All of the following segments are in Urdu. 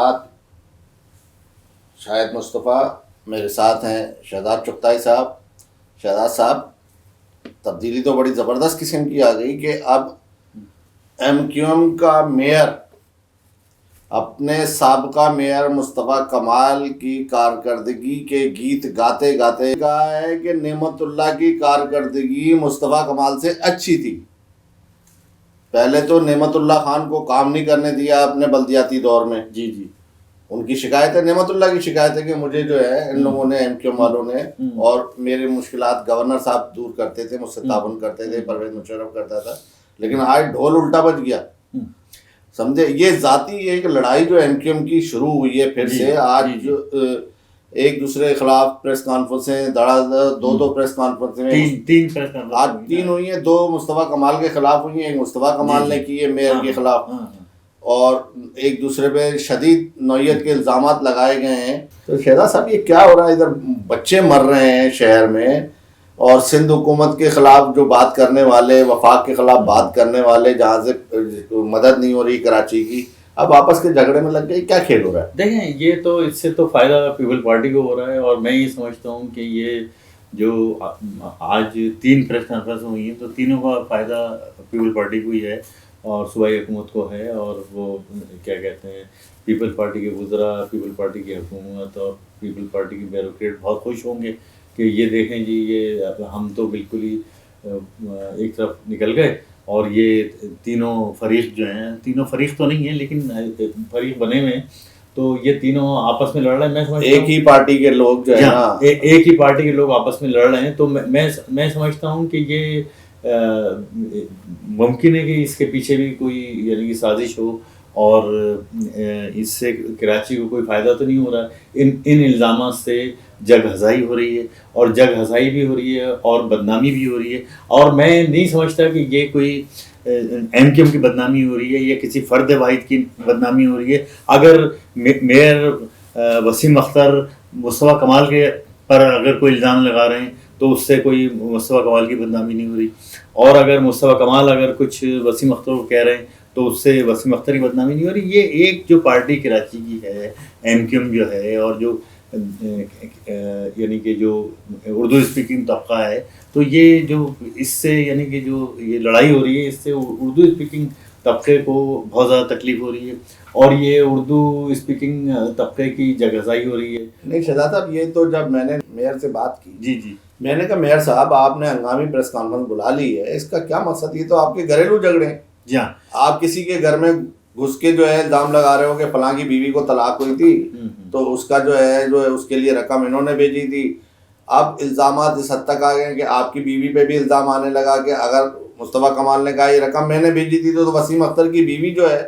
ساتھ شاہد مصطفیٰ، میرے ساتھ ہیں شہزاد چغتائی صاحب۔ شہزاد صاحب، تبدیلی تو بڑی زبردست قسم کی آ گئی کہ اب ایم کیو ایم کا میئر اپنے سابقہ میئر مصطفیٰ کمال کی کارکردگی کے گیت گاتے گاتے کہا ہے کہ نعمت اللہ کی کارکردگی مصطفیٰ کمال سے اچھی تھی۔ پہلے تو نعمت اللہ خان کو کام نہیں کرنے دیا اپنے بلدیاتی دور میں۔ جی جی، ان کی شکایت ہے، نعمت اللہ کی شکایت ہے کہ مجھے جو ہے ان لوگوں نے، ایم کیو ایم والوں نے، اور میرے مشکلات گورنر صاحب دور کرتے تھے، مجھ سے تعاون کرتے تھے، پرویز مشرف کرتا تھا، لیکن آج ڈھول الٹا بج گیا، سمجھے۔ یہ ذاتی ایک لڑائی جو ایم کیو ایم کی شروع ہوئی ہے پھر سے، آج جو ایک دوسرے کے خلاف پریس کانفرنسیں دو پریس کانفرنسیں آج تین ہوئی ہیں، دو مصطفیٰ کمال کے خلاف ہوئی ہیں، ایک مصطفیٰ کمال نے کی ہے میئر کے خلاف، اور ایک دوسرے پہ شدید نوعیت کے الزامات لگائے گئے ہیں۔ تو شہزاد صاحب یہ کیا ہو رہا ہے؟ ادھر بچے مر رہے ہیں شہر میں، اور سندھ حکومت کے خلاف جو بات کرنے والے، وفاق کے خلاف بات کرنے والے، جہاں سے مدد نہیں ہو رہی کراچی کی، اب آپس کے جھگڑے میں لگ گئے۔ کیا کھیل ہو رہا ہے؟ دیکھیں، یہ تو اس سے تو فائدہ پیپل پارٹی کو ہو رہا ہے، اور میں یہ سمجھتا ہوں کہ یہ جو آج 3 پریس کانفرنس ہوئی ہیں تو تینوں کا فائدہ پیپل پارٹی کو ہی ہے اور صوبائی حکومت کو ہے، اور وہ کیا کہتے ہیں، پیپل پارٹی کے وزراء، پیپل پارٹی کی حکومت اور پیپل پارٹی کے بیوروکریٹ بہت خوش ہوں گے کہ یہ دیکھیں جی، یہ ہم تو بالکل ہی ایک طرف نکل گئے، اور یہ تینوں فریق جو ہیں، تینوں فریق تو نہیں ہیں لیکن فریق بنے ہوئے ہیں، تو یہ تینوں آپس میں لڑ رہے ہیں۔ میں سمجھتا ہوں ایک ہی پارٹی کے لوگ جو ہے نا، ایک ہی پارٹی کے لوگ آپس میں لڑ رہے ہیں، تو میں سمجھتا ہوں کہ یہ ممکن ہے کہ اس کے پیچھے بھی کوئی یعنی کہ سازش ہو، اور اس سے کراچی کو کوئی فائدہ تو نہیں ہو رہا۔ ان الزامات سے جگ ہزائی ہو رہی ہے، اور جگ ہزائی بھی ہو رہی ہے اور بدنامی بھی ہو رہی ہے، اور میں نہیں سمجھتا کہ یہ کوئی ایم کیو ایم کی بدنامی ہو رہی ہے یا کسی فرد واحد کی بدنامی ہو رہی ہے۔ اگر میئر وسیم اختر مصطفیٰ کمال کے پر اگر کوئی الزام لگا رہے ہیں تو اس سے کوئی مصطفیٰ کمال کی بدنامی نہیں ہو رہی، اور اگر مصطفیٰ کمال اگر کچھ وسیم اختر کو کہہ رہے ہیں تو اس سے وسیم اختر کی بدنامی نہیں ہو رہی۔ یہ ایک جو پارٹی کراچی کی ہے، ایم کیو ایم جو ہے، اور جو یعنی کہ جو اردو اسپیکنگ طبقہ ہے، تو یہ جو اس سے یعنی کہ جو یہ لڑائی ہو رہی ہے، اس سے اردو اسپیکنگ طبقے کو بہت زیادہ تکلیف ہو رہی ہے، اور یہ اردو اسپیکنگ طبقے کی جگہزائی ہو رہی ہے۔ نہیں شہزاد صاحب، یہ تو جب میں نے میئر سے بات کی، جی، میں نے کہا میئر صاحب آپ نے ہنگامی پریس کانفرنس بلا لی ہے، اس کا کیا مقصد؟ یہ تو آپ کے گھریلو جھگڑے ہیں۔ جی ہاں، آپ کسی کے گھر میں گھس کے جو ہے الزام لگا رہے ہو کہ فلاں کی بیوی کو طلاق ہوئی تھی، تو اس کا جو ہے اس کے لیے رقم انہوں نے بھیجی تھی۔ اب الزامات اس حد تک آ گئے کہ آپ کی بیوی پہ بھی الزام آنے لگا کہ اگر مصطفیٰ کمال نے کہا یہ رقم میں نے بھیجی تھی، تو وسیم اختر کی بیوی جو ہے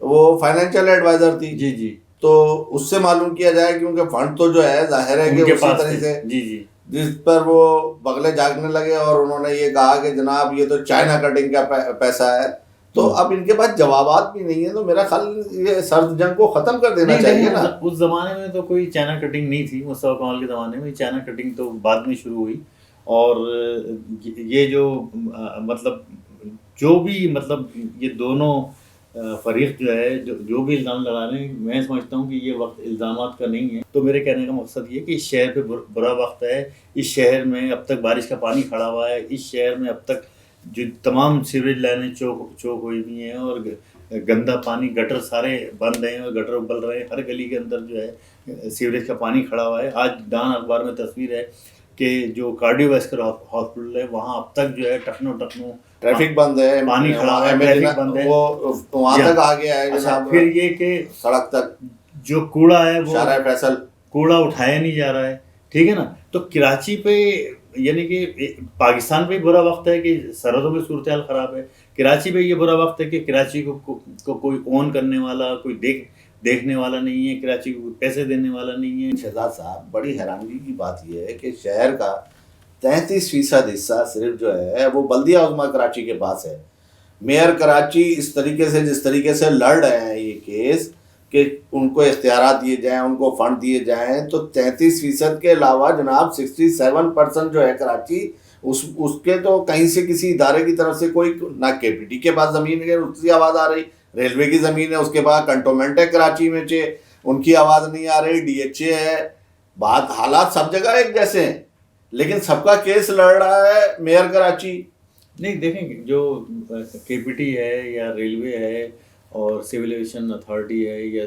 وہ فائنینشیل ایڈوائزر تھی۔ جی، تو اس سے معلوم کیا جائے، کیونکہ فنڈ تو جو ہے ظاہر ہے کہ اسی طرح سے جی، جس پر وہ بغلے جاگنے لگے، اور انہوں نے یہ کہا کہ جناب یہ تو چائنا کٹنگ کا پیسہ ہے۔ تو اب ان کے پاس جوابات بھی نہیں ہیں، تو میرا خیال یہ سرد جنگ کو ختم کر دینا چاہیے نا۔ اس زمانے میں تو کوئی چائنا کٹنگ نہیں تھی، مصطفیٰ کمال کے زمانے میں چائنا کٹنگ تو بعد میں شروع ہوئی، اور یہ جو مطلب جو بھی مطلب یہ دونوں فریق جو ہے جو بھی الزام لگا رہے ہیں، میں سمجھتا ہوں کہ یہ وقت الزامات کا نہیں ہے۔ تو میرے کہنے کا مقصد یہ کہ اس شہر پہ برا وقت ہے، اس شہر میں اب تک بارش کا پانی کھڑا ہوا ہے، اس شہر میں اب تک جو تمام سیوریج لائنیں چوک ہوئی ہوئی ہیں، اور گندا پانی، گٹر سارے بند ہیں اور گٹر ابل رہے ہیں، ہر گلی کے اندر جو ہے سیوریج کا پانی کھڑا ہوا ہے۔ آج ڈان اخبار میں تصویر ہے کہ جو کارڈیو ویسکولر ہاسپٹل ہے وہاں اب تک جو ہے ٹکنو ٹریفک بند ہے، پانی کھڑا ہوا ہے، ٹریفک بند ہے، وہ وہاں تک آ گیا ہے جناب۔ پھر یہ کہ سڑک تک جو کوڑا ہے وہ شارع فیصل کوڑا اٹھایا نہیں جا رہا ہے، ٹھیک ہے نا۔ تو کراچی پہ یعنی کہ پاکستان پہ برا وقت ہے کہ سرحدوں میں صورتحال خراب ہے، کراچی پہ یہ برا وقت ہے کہ کراچی کو کوئی اون کرنے والا، کوئی دیکھنے والا نہیں ہے، کراچی کو پیسے دینے والا نہیں ہے۔ شہزاد صاحب، بڑی حیرانگی کی بات یہ ہے کہ شہر کا 33% حصہ صرف جو ہے وہ بلدیہ عظمیٰ کراچی کے پاس ہے۔ میئر کراچی اس طریقے سے جس طریقے سے لڑ رہے ہیں یہ کیس کہ ان کو اختیارات دیے جائیں، ان کو فنڈ دیے جائیں، تو 33% کے علاوہ جناب 67% جو ہے کراچی، اس کے تو کہیں سے کسی ادارے کی طرف سے کوئی، نہ کے پی ٹی کے پاس زمین ہے اس کی آواز آ رہی، ریلوے کی زمین ہے اس کے پاس، کنٹونمنٹ ہے کراچی میں، ان کی آواز نہیں آ رہی. DHA ہے, بات حالات سب جگہ ایک جیسے ہیں, لیکن سب کا کیس لڑ رہا ہے میئر کراچی. نہیں دیکھیں جو KPT ہے یا ریلوے ہے اور سول ایویشن اتھارٹی ہے یا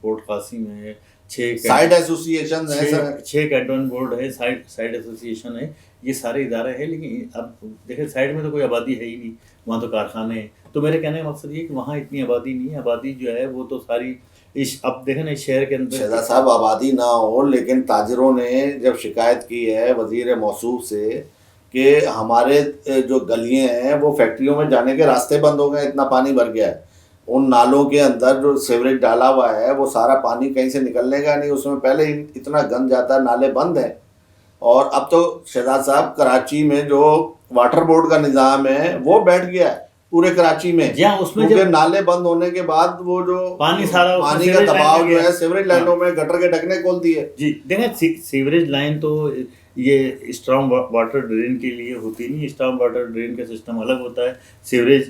پورٹ قاسم ہے, 6 سائٹ ایسوسیشن ہے, 6 کینٹون بورڈ ہے, سائٹ ایسوسیشن ہے, یہ سارے ادارے ہیں. لیکن اب دیکھیں سائڈ میں تو کوئی آبادی ہے ہی نہیں, وہاں تو کارخانے ہیں. تو میرے کہنے کا مقصد یہ کہ وہاں اتنی آبادی نہیں ہے. آبادی جو ہے وہ تو ساری اب دیکھیں نا اس شہر کے اندر شہزاد صاحب آبادی نہ ہو, لیکن تاجروں نے جب شکایت کی ہے وزیر موصوف سے کہ ہمارے جو گلیاں ہیں وہ فیکٹریوں میں جانے کے راستے بند ہو گئے, اتنا پانی بھر گیا ہے. ان نالوں کے اندر جو سیوریج ڈالا ہوا ہے وہ سارا پانی کہیں سے نکلنے کا نہیں, اس میں پہلے ہی اتنا گند جاتا ہے, نالے بند ہیں. اور اب تو شہزاد صاحب کراچی میں جو واٹر بورڈ کا نظام ہے وہ بیٹھ گیا ہے پورے کراچی میں, کیونکہ نالے بند ہونے کے بعد وہ جو پانی کا دباؤ جو ہے سیوریج لائنوں میں گٹر کے ڈھکنے کھول دیے. جی دیکھیں سیوریج لائن تو یہ اسٹرانگ واٹر ڈرین کے لیے ہوتی نہیں. اسٹرانگ واٹر ڈرین کا سسٹم الگ ہوتا ہے, سیوریج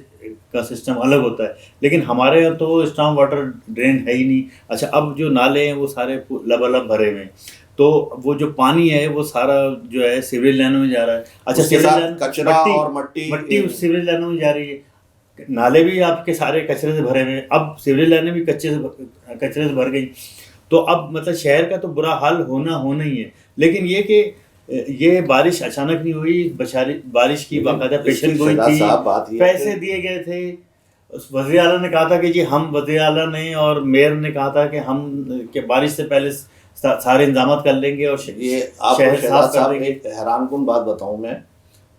کا سسٹم الگ ہوتا ہے. لیکن ہمارے یہاں تو اسٹرانگ واٹر ڈرین ہے ہی نہیں. اچھا اب جو نالے ہیں وہ سارے لبالب بھرے ہوئے ہیں, تو وہ جو پانی ہے وہ سارا جو ہے سیوریج لائنوں میں جا رہا ہے. اچھا سیوریج لائن کچرا اور مٹی اس سیوریج لائنوں میں جا رہی ہے, نالے بھی آپ کے سارے کچرے سے بھرے ہوئے ہیں. اب سیوریج لائنیں بھی کچرے سے بھر گئی. تو اب مطلب شہر کا تو برا حال ہونا ہی ہے. لیکن یہ کہ یہ بارش اچانک نہیں ہوئی, بارش کی باقاعدہ پیشن گوئی تھی, پیسے دیے گئے تھے. وزیر اعلیٰ نے کہا تھا کہ جی ہم, وزیر اعلیٰ نے اور میئر نے کہا تھا کہ ہم کہ بارش سے پہلے سارے انتظامات کر لیں گے اور شہر صاف کر دیں گے. حیران کن بات بتاؤں میں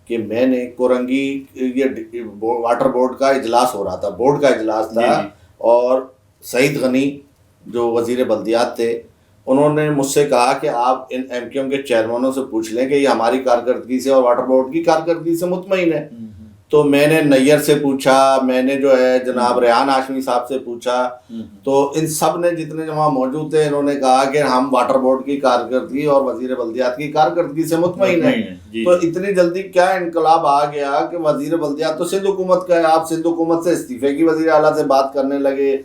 کہ میں نے کورنگی یہ واٹر بورڈ کا اجلاس ہو رہا تھا, بورڈ کا اجلاس تھا, اور سعید غنی جو وزیر بلدیات تھے انہوں نے مجھ سے کہا کہ آپ ان MQM کے چیئرمینوں سے پوچھ لیں کہ یہ ہماری کارکردگی سے اور واٹر بورڈ کی کارکردگی سے مطمئن ہے. تو میں نے نیئر سے پوچھا, میں نے جو ہے جناب ریحان ہاشمی صاحب سے پوچھا, تو ان سب نے جتنے وہاں موجود تھے انہوں نے کہا کہ ہم واٹر بورڈ کی کارکردگی اور وزیر بلدیات کی کارکردگی سے مطمئن ہیں. تو اتنی جلدی کیا انقلاب آ گیا کہ وزیر بلدیات تو سندھ حکومت کا ہے, آپ سندھ حکومت سے استعفے کی وزیر اعلیٰ سے بات کرنے لگے,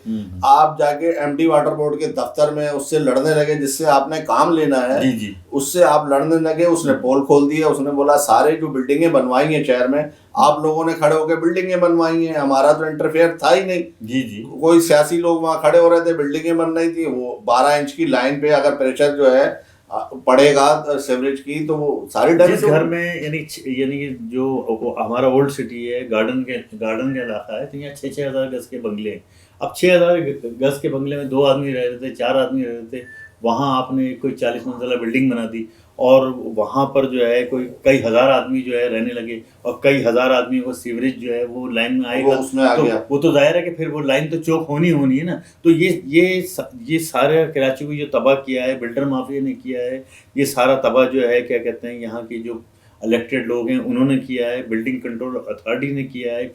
آپ جا کے MD واٹر بورڈ کے دفتر میں اس سے لڑنے لگے جس سے آپ نے کام لینا ہے, اس سے آپ لڑنے لگے. اس نے پول کھول دیا, اس نے بولا سارے جو بلڈنگیں بنوائی ہیں شہر میں آپ لوگوں نے کھڑے ہو کے بلڈنگیں بنوائی ہیں, ہمارا تو انٹرفیئر تھا ہی نہیں. کوئی سیاسی لوگ وہاں کھڑے ہو رہے تھے, بلڈنگیں بن رہی تھی. وہ 12 انچ کی لائن پہ اگر پریشر جو ہے پڑے گا سیوریج کی تو وہ ساری ڈر گھر میں یعنی جو ہمارا اولڈ سٹی ہے, گارڈن کا علاقہ ہے, تو یہاں 6,000 گز کے بنگلے ہیں. اب 6,000 گز کے بنگلے میں 2 آدمی رہتے تھے, 4 آدمی رہتے تھے. وہاں آپ نے کوئی 40 منزلہ بلڈنگ بنا دی, اور وہاں پر جو ہے کوئی کئی ہزار آدمی جو ہے رہنے لگے, اور کئی ہزار آدمی کو سیوریج جو ہے وہ لائن میں آئے گا, وہ تو ظاہر ہے کہ پھر وہ لائن تو چوک ہونی ہے نا. تو یہ سارے کراچی کو جو تباہ کیا ہے بلڈر مافیا نے کیا ہے, یہ سارا تباہ جو ہے کیا کہتے ہیں یہاں کی جو الیکٹڈ لوگ ہیں انہوں نے کیا ہے, بلڈنگ کنٹرول اتھارٹی نے کیا ہے.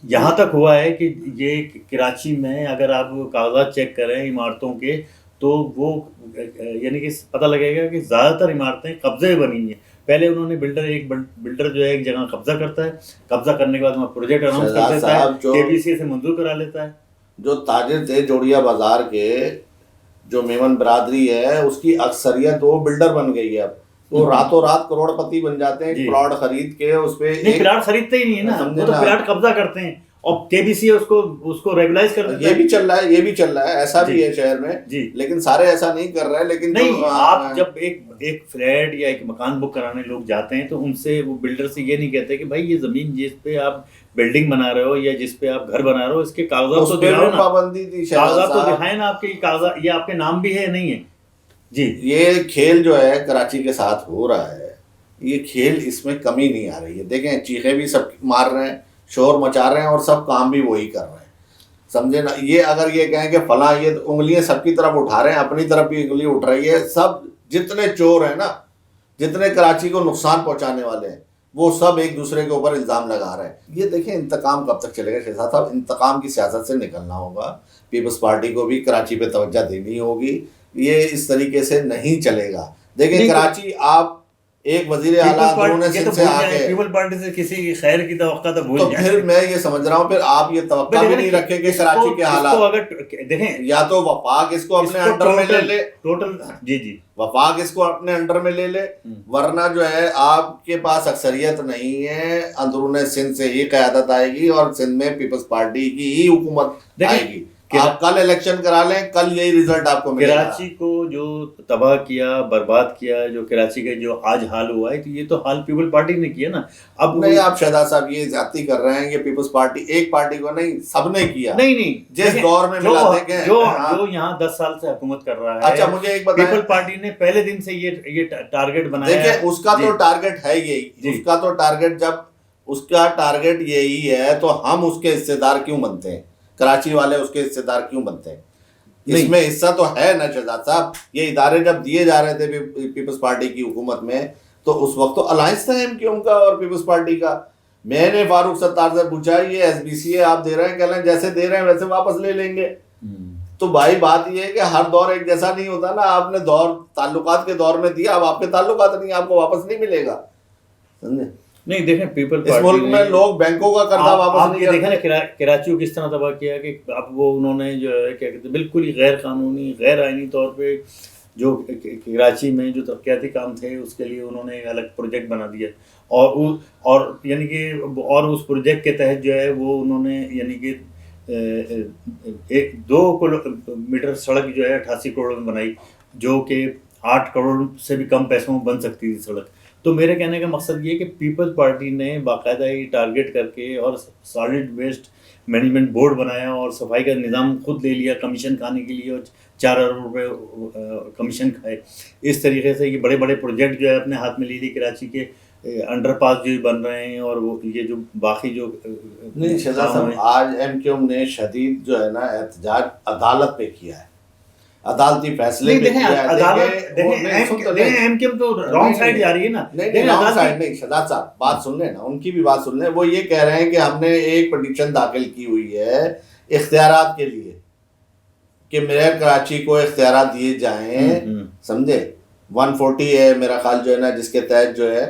یہاں تک ہوا ہے کہ یہ کراچی میں اگر آپ کاغذات چیک کریں عمارتوں کے تو وہ یعنی کہ پتہ لگے گا کہ زیادہ تر عمارتیں قبضے بنی ہیں. پہلے انہوں نے بلڈر جو ہے ایک جگہ قبضہ کرتا ہے, قبضہ کرنے کے بعد وہاں پروجیکٹ اناؤنس کر دیتا ہے, KBC سے منظور کرا لیتا ہے. جو تاجر تھے جوڑیا بازار کے, جو میمن برادری ہے اس کی اکثریت وہ بلڈر بن گئی ہے. اب تو راتوں رات کروڑ پتی بن جاتے ہیں پلاٹ خرید کے. اس پہ پلاٹ خریدتے ہی نہیں ہے نا, وہ تو پلاٹ قبضہ کرتے ہیں اور KBC اس کو ریگولائز کر دیتا ہے. یہ بھی چل رہا ہے, ایسا بھی ہے شہر میں, لیکن سارے ایسا نہیں کر رہے. لیکن نہیں, آپ جب ایک فلیٹ یا ایک مکان بک کرانے لوگ جاتے ہیں تو ان سے وہ بلڈر سے یہ نہیں کہتے کہ بھائی یہ زمین جس پہ آپ بلڈنگ بنا رہے ہو یا جس پہ آپ گھر بنا رہے ہو اس کے کاغذات تو دکھاؤ نا, پابندی تھی, کاغذات تو دکھائیں نا آپ کے کاغذات, یہ آپ کے نام بھی ہے نہیں ہے. یہ کھیل جو ہے کراچی کے ساتھ ہو رہا ہے, یہ کھیل اس میں کمی نہیں آ رہی ہے. دیکھیں چیخیں بھی سب مار رہے ہیں, شور مچا رہے ہیں, اور سب کام بھی وہی کر رہے ہیں, سمجھے نا. یہ اگر یہ کہیں کہ فلاں, یہ انگلیاں سب کی طرف اٹھا رہے ہیں, اپنی طرف بھی انگلی اٹھ رہی ہے. سب جتنے چور ہیں نا, جتنے کراچی کو نقصان پہنچانے والے ہیں, وہ سب ایک دوسرے کے اوپر الزام لگا رہے ہیں. یہ دیکھیں انتقام کب تک چلے گا شہزاد صاحب. انتقام کی سیاست سے نکلنا ہوگا. پیپلز پارٹی کو بھی کراچی پہ توجہ دینی ہوگی. یہ اس طریقے سے نہیں چلے گا. دیکھیں کراچی آپ ایک وزیر اعلیٰ اندرون سندھ سے آ کے، پیپل پارٹی سے کسی خیر کی توقع تو بھول تو جائیں. پھر میں یہ سمجھ رہا ہوں پھر آپ یہ توقع بھی نہیں رکھیں کہ کراچی کے حالات، دیکھیں یا تو وفاق اس کو اپنے انڈر میں لے لے، ٹوٹل جی وفاق اس کو اپنے انڈر میں لے لے، ورنہ جو ہے آپ کے پاس اکثریت نہیں ہے، اندرون سندھ سے ہی قیادت آئے گی اور سندھ میں پیپلز پارٹی کی ہی حکومت آئے گی. آپ کل الیکشن کرا لیں، کل یہی ریزلٹ آپ کو ملے گا. کراچی کو جو تباہ کیا، برباد کیا، جو کراچی کا جو آج حال ہوا ہے، تو یہ تو حال پیپل پارٹی نے کیا نا. اب نہیں، آپ شہزاد صاحب یہ زیادتی کر رہے ہیں. یہ پیپلز پارٹی ایک پارٹی کو نہیں، سب نے کیا. نہیں جس دور میں ملاتے گئے جو یہاں 10 سال سے حکومت کر رہا ہے. اچھا مجھے ایک بتائیں، پیپل پارٹی نے پہلے دن سے یہ ٹارگٹ بنایا. دیکھیں اس کا تو ٹارگٹ ہے یہی، اس کا تو ٹارگٹ، جب اس کا ٹارگٹ یہی ہے تو ہم اس کے حصے دار کیوں بنتے ہیں؟ کراچی والے اس کے حصے دار کیوں بنتے ہیں؟ اس میں حصہ تو ہے نا شہزاد صاحب. یہ ادارے جب دیے جا رہے تھے پیپلز پارٹی کی حکومت میں تو اس وقت تو الائنس تھا ایم کیو ایم کا اور پیپلز پارٹی کا. میں نے فاروق ستار سے پوچھا یہ ایس بی سی ہے آپ دے رہے ہیں، کہہ لیں جیسے دے رہے ہیں ویسے واپس لے لیں گے. تو بھائی بات یہ ہے کہ ہر دور ایک جیسا نہیں ہوتا نا. آپ نے دور تعلقات کے دور میں دیا، اب آپ کے تعلقات نہیں، آپ کو واپس نہیں ملے گا. سمجھے؟ نہیں دیکھیں پیپل اس ملک میں لوگ بینکوں کا قرضہ واپس نہیں کرتے. دیکھیں نا کراچی کو کس طرح تباہ کیا کہ اب وہ انہوں نے جو ہے کیا کہتے ہیں بالکل ہی غیر قانونی، غیر آئینی طور پہ جو کراچی میں جو ترقیاتی کام تھے اس کے لیے انہوں نے ایک الگ پروجیکٹ بنا دیا. اور یعنی کہ اور اس پروجیکٹ کے تحت جو ہے وہ انہوں نے یعنی کہ 2 میٹر سڑک جو ہے 88 کروڑ میں بنائی، جو کہ 8 کروڑ سے بھی کم پیسوں میں بن سکتی تھی سڑک. تو میرے کہنے کا مقصد یہ کہ پیپلز پارٹی نے باقاعدہ ہی ٹارگٹ کر کے اور سالڈ ویسٹ مینجمنٹ بورڈ بنایا اور صفائی کا نظام خود لے لیا کمیشن کھانے کے لیے، اور 4 ارب روپے کمیشن کھائے. اس طریقے سے یہ بڑے بڑے پروجیکٹ جو ہے اپنے ہاتھ میں لے لیے. کراچی کے انڈر پاس جو بن رہے ہیں اور وہ یہ جو باقی جو نہیں شہزاد صاحب، آج ایم کیو ایم نے شدید جو ہے نا احتجاج عدالت پہ کیا ہے، عدالتی فیصلے پہ کیا ہے. ایم کیو ایم تو رانگ سائڈ جا رہی ہے نا. نہیں رانگ سائڈ نہیں شہزاد صاحب، بات سن لیں نا، ان کی بھی بات سن لیں. وہ یہ کہہ رہے ہیں کہ ہم نے ایک پٹیشن داخل کی ہوئی ہے اختیارات کے لیے کہ میئر کراچی کو اختیارات دیے جائیں. سمجھے؟ 140 ہے میرا خیال جو ہے نا، جس کے تحت جو ہے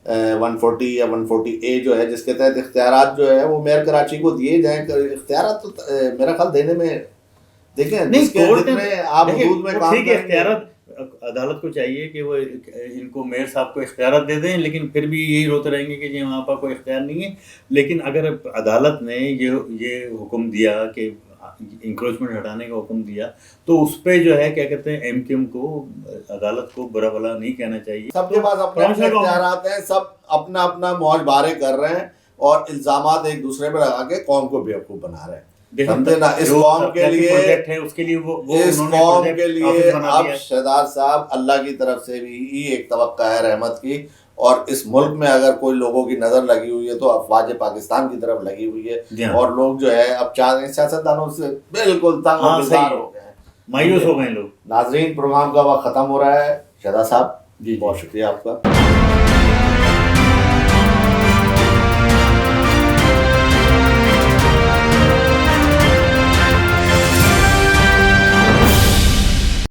140 یا 140A جو ہے جس کے تحت اختیارات جو ہے وہ میئر کراچی کو دیے جائیں. اختیارات تو میرا خیال دینے میں، دیکھیں آپ حدود میں کام کریں. اختیارات عدالت کو چاہیے کہ وہ ان کو میئر صاحب کو اختیارات دے دیں، لیکن پھر بھی یہی روتے رہیں گے کہ جی وہاں پر کوئی اختیار نہیں ہے. لیکن اگر عدالت نے یہ حکم دیا کہ انکروچمنٹ ہٹانے کا حکم دیا تو اس پہ جو ہے کیا کہتے ہیں ایم کیو ایم کو، عدالت کو برا بھلا نہیں کہنا چاہیے. سب کے پاس اپنے اختیارات ہیں، سب اپنا اپنا موج بارے کر رہے ہیں اور الزامات ایک دوسرے پہ لگا کے قوم کو بیوقوف بنا رہے ہیں. سمجھے نا؟ اس قوم کے لیے اب شہزاد صاحب اللہ کی طرف سے بھی ایک توقع ہے رحمت کی، اور اس ملک میں اگر کوئی لوگوں کی نظر لگی ہوئی ہے تو افواج پاکستان کی طرف لگی ہوئی ہے. اور لوگ جو ہے اب چاہ رہے ہیں، سیاستدانوں سے بالکل تنگ و بیزار ہو گئے ہیں، مایوس ہو گئے لوگ. ناظرین پروگرام کا وقت ختم ہو رہا ہے. شہزاد صاحب جی بہت شکریہ آپ کا.